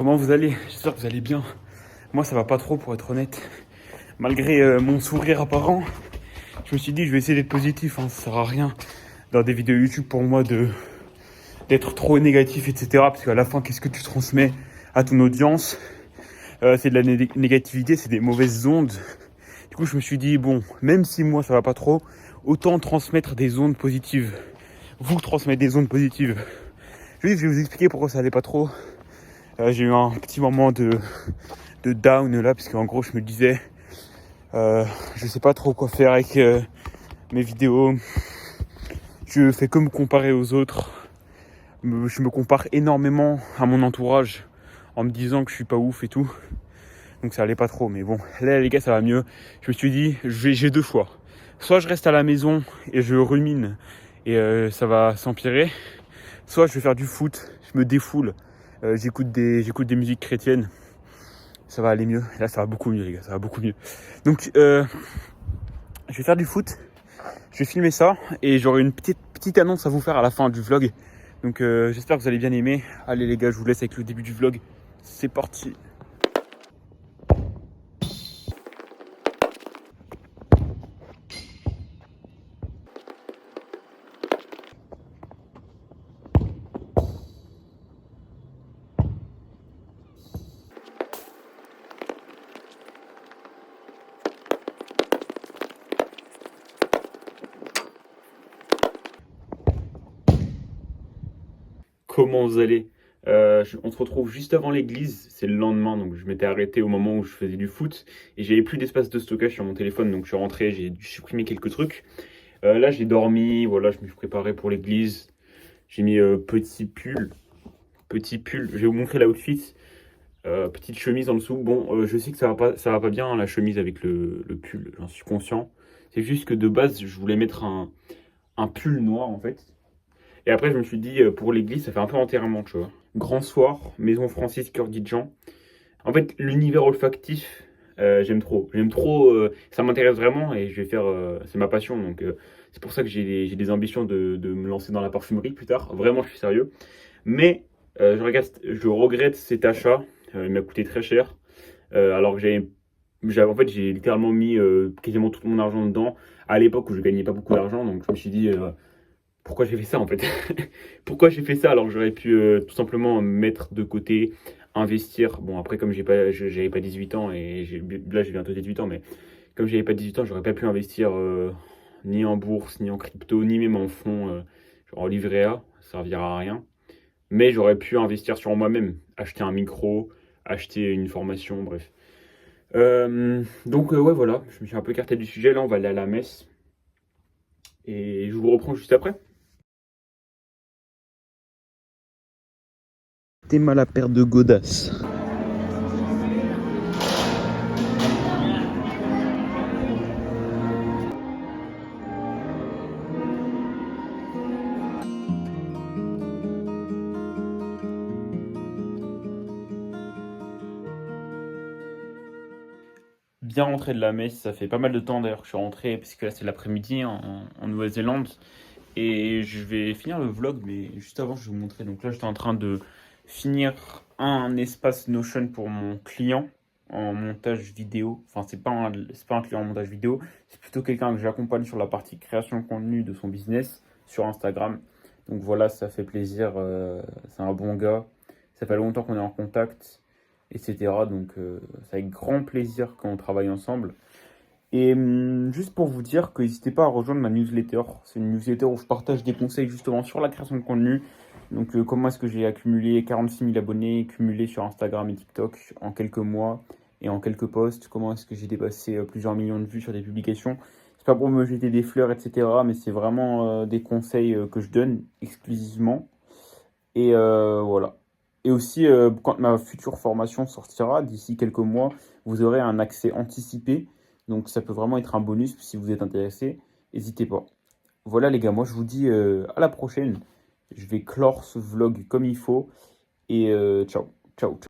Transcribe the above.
Comment vous allez? J'espère que vous allez bien. Moi ça va pas trop pour être honnête. Malgré mon sourire apparent, je me suis dit je vais essayer d'être positif, hein. Ça sert à rien dans des vidéos YouTube pour moi d'être trop négatif, etc. Parce qu'à la fin, qu'est-ce que tu transmets à ton audience? C'est de la négativité, c'est des mauvaises ondes. Du coup je me suis dit bon, même si moi ça va pas trop, autant transmettre des ondes positives. Vous transmettez des ondes positives. Je vais vous expliquer pourquoi ça allait pas trop. J'ai eu un petit moment de down là, parce qu'en gros je me disais je sais pas trop quoi faire avec mes vidéos. Je fais que me comparer aux autres. Je me compare énormément à mon entourage en me disant que je suis pas ouf et tout. Donc ça allait pas trop, mais bon, là les gars ça va mieux. Je me suis dit j'ai deux choix. Soit je reste à la maison et je rumine et ça va s'empirer. Soit je vais faire du foot, je me défoule, j'écoute des musiques chrétiennes. Ça va aller mieux. Là, ça va beaucoup mieux, les gars. Ça va beaucoup mieux. Donc, je vais faire du foot. Je vais filmer ça. Et j'aurai une petite annonce à vous faire à la fin du vlog. Donc, j'espère que vous allez bien aimer. Allez, les gars, je vous laisse avec le début du vlog. C'est parti. Comment vous allez? On se retrouve juste avant l'église, c'est le lendemain, donc je m'étais arrêté au moment où je faisais du foot et j'avais plus d'espace de stockage sur mon téléphone, donc je suis rentré, j'ai dû supprimer quelques trucs. Là j'ai dormi, voilà, je me suis préparé pour l'église, j'ai mis petit pull, je vais vous montrer l'outfit, petite chemise en dessous. Bon, je sais que ça va pas bien hein, la chemise avec le pull, j'en suis conscient. C'est juste que de base je voulais mettre un pull noir en fait. Et après, je me suis dit, pour l'église, ça fait un peu enterrement, tu vois. Grand soir, maison Francis, cœur Jean. En fait, l'univers olfactif, j'aime trop. J'aime trop, ça m'intéresse vraiment et je vais faire, c'est ma passion. Donc, c'est pour ça que j'ai des ambitions de me lancer dans la parfumerie plus tard. Vraiment, je suis sérieux. Mais je regrette cet achat. Il m'a coûté très cher. Alors que en fait, j'ai littéralement mis quasiment tout mon argent dedans. À l'époque où je gagnais pas beaucoup d'argent. Donc, je me suis dit pourquoi j'ai fait ça en fait? Pourquoi j'ai fait ça alors que j'aurais pu tout simplement mettre de côté, investir. Bon après comme j'avais pas 18 ans et là j'ai bientôt 18 ans, mais comme j'avais pas 18 ans, j'aurais pas pu investir ni en bourse, ni en crypto, ni même en fonds, genre en livret A, ça servira à rien. Mais j'aurais pu investir sur moi-même, acheter un micro, acheter une formation, bref. Donc ouais voilà, je me suis un peu écarté du sujet, là on va aller à la messe. Et je vous reprends juste après. T'es mal à paire de godasses. Bien rentré de la messe, ça fait pas mal de temps d'ailleurs que je suis rentré, parce que là c'est l'après-midi en Nouvelle-Zélande. Et je vais finir le vlog, mais juste avant je vais vous montrer. Donc là j'étais en train de finir un espace Notion pour mon client en montage vidéo. Enfin c'est pas un client en montage vidéo, c'est plutôt quelqu'un que j'accompagne sur la partie création de contenu de son business sur Instagram. Donc voilà, ça fait plaisir, c'est un bon gars, ça fait longtemps qu'on est en contact, etc. Donc c'est avec grand plaisir qu'on travaille ensemble. Et juste pour vous dire que n'hésitez pas à rejoindre ma newsletter. C'est une newsletter où je partage des conseils justement sur la création de contenu. Donc comment est-ce que j'ai accumulé 46 000 abonnés cumulés sur Instagram et TikTok en quelques mois et en quelques posts. Comment est-ce que j'ai dépassé plusieurs millions de vues sur des publications. C'est pas pour me jeter des fleurs, etc. Mais c'est vraiment des conseils que je donne exclusivement. Et voilà. Et aussi, quand ma future formation sortira, d'ici quelques mois, vous aurez un accès anticipé. Donc ça peut vraiment être un bonus si vous êtes intéressé. N'hésitez pas. Voilà les gars, moi je vous dis à la prochaine. Je vais clore ce vlog comme il faut. Et ciao, ciao, ciao.